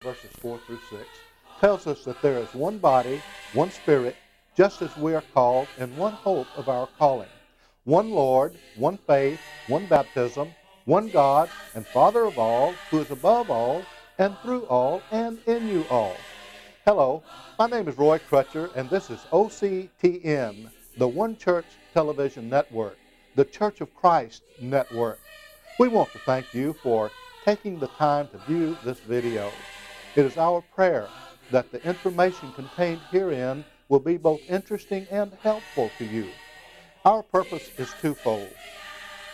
verses 4 through 6, tells us that there is one body, one Spirit, just as we are called, and one hope of our calling. One Lord, one faith, one baptism, one God and Father of all, who is above all, and through all, and in you all. Hello, my name is Roy Crutcher, and this is OCTN, the One Church Television Network, the Church of Christ Network. We want to thank you for taking the time to view this video. It is our prayer that the information contained herein will be both interesting and helpful to you. Our purpose is twofold.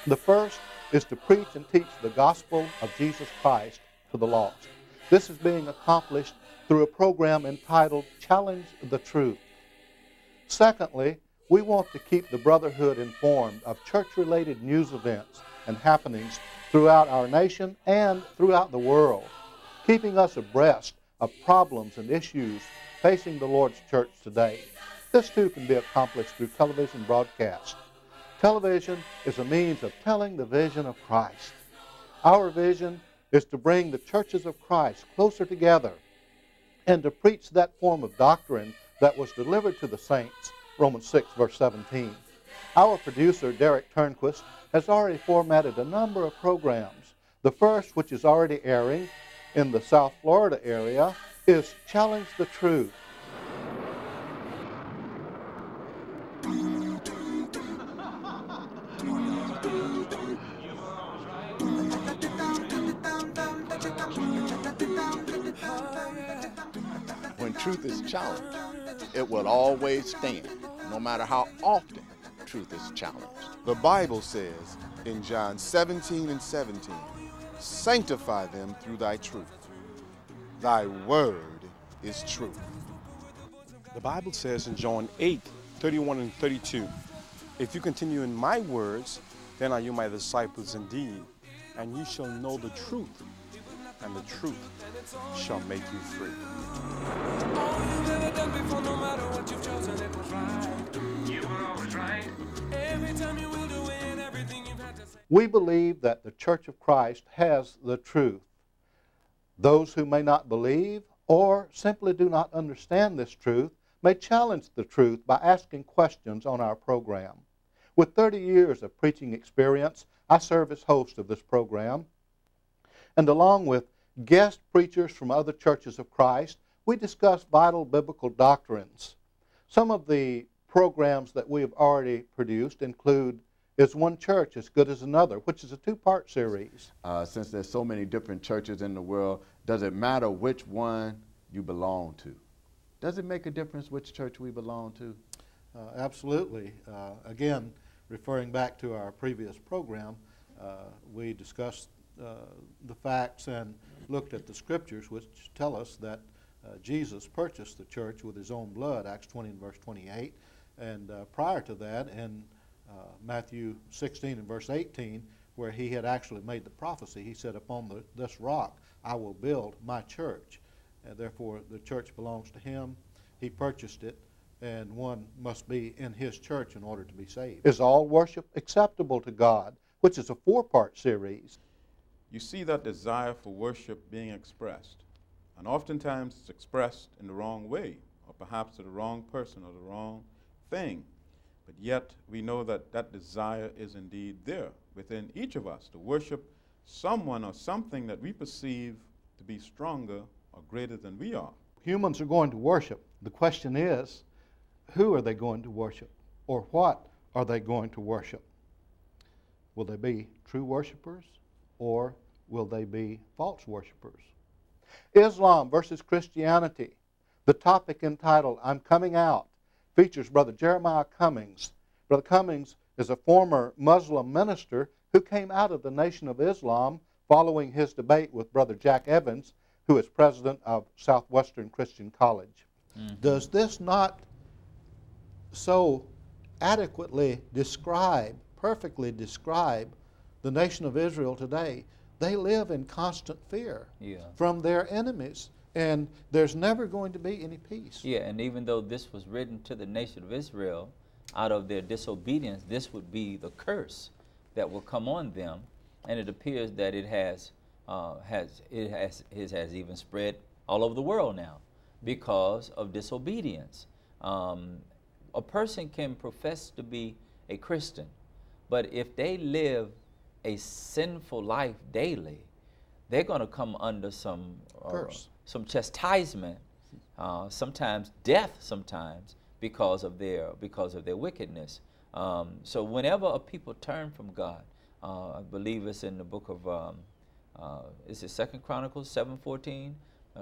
The first is to preach and teach the gospel of Jesus Christ to the lost. This is being accomplished through a program entitled Challenge the Truth. Secondly, we want to keep the Brotherhood informed of church-related news events and happenings throughout our nation and throughout the world, keeping us abreast of problems and issues facing the Lord's church today. This too can be accomplished through television broadcast. Television is a means of telling the vision of Christ. Our vision is to bring the churches of Christ closer together and to preach that form of doctrine that was delivered to the saints, Romans 6, verse 17. Our producer, Derek Turnquist, has already formatted a number of programs. The first, which is already airing in the South Florida area, is Challenge the Truth. When truth is challenged, it will always stand, no matter how often truth is challenged. The Bible says in John 17:17, sanctify them through thy truth. Thy word is truth. The Bible says in John 8:31 and 32, if you continue in my words, then are you my disciples indeed, and you shall know the truth, and the truth shall make you free. We believe that the Church of Christ has the truth. Those who may not believe or simply do not understand this truth may challenge the truth by asking questions on our program. With 30 years of preaching experience, I serve as host of this program. And along with guest preachers from other churches of Christ, we discuss vital biblical doctrines. Some of the programs that we have already produced include Is One Church as Good as Another, which is a two-part series. Since there's so many different churches in the world, does it matter which one you belong to? Does it make a difference which church we belong to? Absolutely. Again, referring back to our previous program, we discussed the facts and looked at the scriptures, which tell us that Jesus purchased the church with his own blood, Acts 20 and verse 28. And prior to that, in Matthew 16 and verse 18, where he had actually made the prophecy, he said, upon this rock I will build my church. And therefore, the church belongs to him. He purchased it, and one must be in his church in order to be saved. Is all worship acceptable to God, which is a four-part series. You see that desire for worship being expressed, and oftentimes it's expressed in the wrong way, or perhaps to the wrong person or the wrong thing. But yet we know that that desire is indeed there within each of us to worship someone or something that we perceive to be stronger or greater than we are. Humans are going to worship. The question is, who are they going to worship? Or what are they going to worship? Will they be true worshipers, or will they be false worshipers? Islam versus Christianity. The topic entitled, I'm Coming Out, features Brother Jeremiah Cummings. Brother Cummings is a former Muslim minister who came out of the Nation of Islam following his debate with Brother Jack Evans, who is president of Southwestern Christian College. Does this not so adequately describe, perfectly describe, the nation of Israel today? They live in constant fear from their enemies, and there's never going to be any peace. Yeah, and even though this was written to the nation of Israel, out of their disobedience, this would be the curse that will come on them, and it appears that it has even spread all over the world now because of disobedience. A person can profess to be a Christian, but if they live a sinful life daily, they're going to come under some chastisement, sometimes death, sometimes because of their wickedness. So whenever a people turn from God, I believe it's in the book of is it 2 Chronicles 7:14?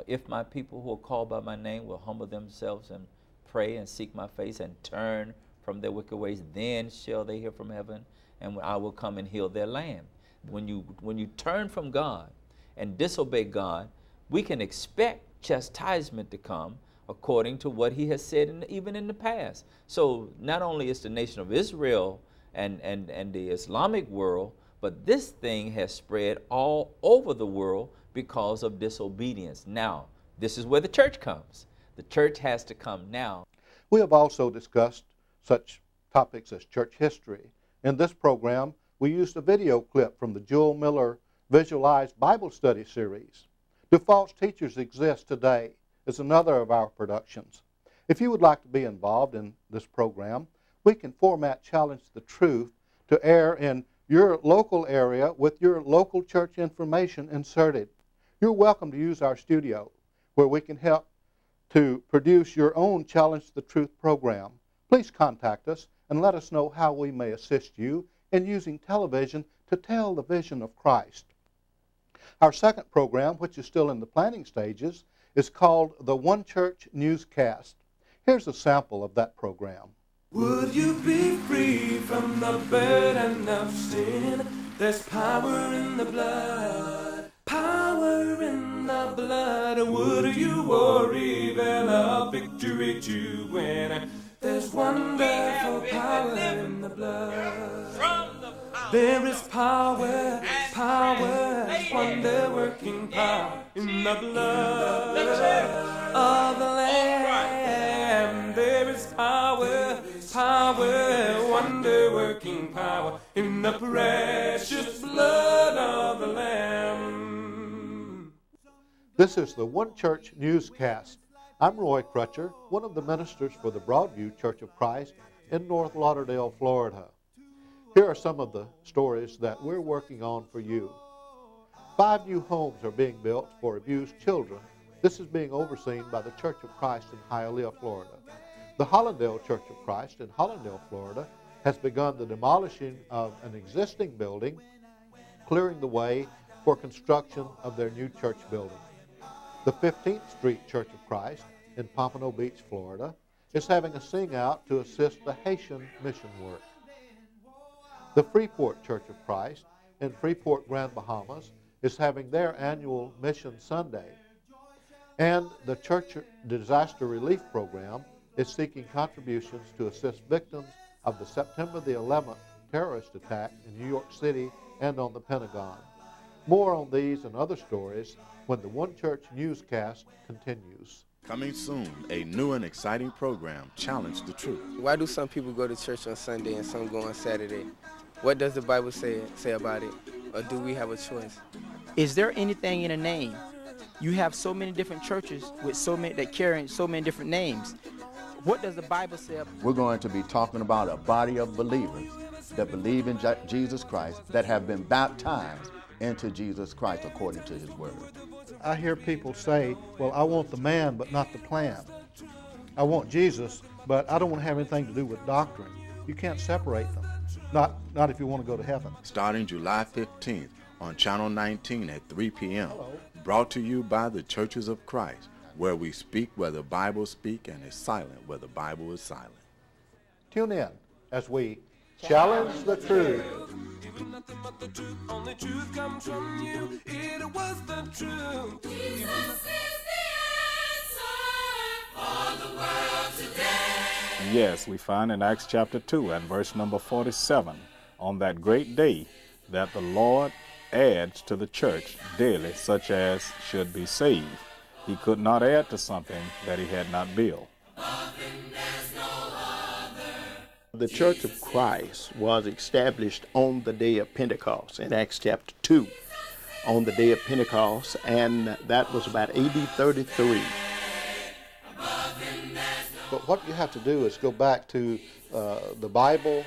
If my people who are called by my name will humble themselves and pray and seek my face and turn from their wicked ways, then shall they hear from heaven, and I will come and heal their land. When you turn from God and disobey God, we can expect chastisement to come according to what he has said even in the past. So not only is the nation of Israel and the Islamic world, but this thing has spread all over the world because of disobedience. Now, this is where the church comes. The church has to come now. We have also discussed such topics as church history. In this program, we used a video clip from the Joel Miller Visualized Bible Study series. Do False Teachers Exist Today? Is another of our productions. If you would like to be involved in this program, we can format Challenge the Truth to air in your local area with your local church information inserted. You're welcome to use our studio, where we can help to produce your own Challenge the Truth program. Please contact us and let us know how we may assist you in using television to tell the vision of Christ. Our second program, which is still in the planning stages, is called the One Church Newscast. Here's a sample of that program. Would you be free from the burden of sin? There's power in the blood, power in the blood. Would you worry about victory to win? There's wonderful power in the blood. There is power, wonder-working power in the blood of the Lamb. There is power, wonder-working power in the precious blood of the Lamb. This is the One Church Newscast. I'm Roy Crutcher, one of the ministers for the Broadview Church of Christ in North Lauderdale, Florida. Here are some of the stories that we're working on for you. 5 new homes are being built for abused children. This is being overseen by the Church of Christ in Hialeah, Florida. The Hollandale Church of Christ in Hollandale, Florida, has begun the demolishing of an existing building, clearing the way for construction of their new church building. The 15th Street Church of Christ in Pompano Beach, Florida, is having a sing-out to assist the Haitian mission work. The Freeport Church of Christ in Freeport, Grand Bahamas, is having their annual Mission Sunday. And the Church Disaster Relief Program is seeking contributions to assist victims of the September the 11th terrorist attack in New York City and on the Pentagon. More on these and other stories when the One Church Newscast continues. Coming soon, a new and exciting program, Challenge the Truth. Why do some people go to church on Sunday and some go on Saturday? What does the Bible say about it? Or do we have a choice? Is there anything in a name? You have so many different churches with that carry so many different names. What does the Bible say? We're going to be talking about a body of believers that believe in Jesus Christ, that have been baptized into Jesus Christ according to his word. I hear people say, well, I want the man but not the plan. I want Jesus, but I don't want to have anything to do with doctrine. You can't separate them, not if you want to go to heaven. Starting July 15th on Channel 19 at 3 p.m. Brought to you by the Churches of Christ, where we speak where the Bible speaks and is silent where the Bible is silent. Tune in as we challenge the truth. Nothing but the truth, only truth comes from you. It was the truth. Jesus is the answer for the world today. Yes, we find in Acts chapter 2 and verse number 47, on that great day that the Lord adds to the church daily such as should be saved. He could not add to something that he had not built. The Church of Christ was established on the day of Pentecost in Acts chapter 2. on the day of Pentecost, and that was about AD 33. But what you have to do is go back to the Bible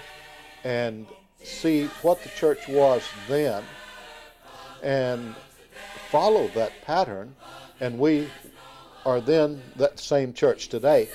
and see what the church was then and follow that pattern, and we are then that same church today.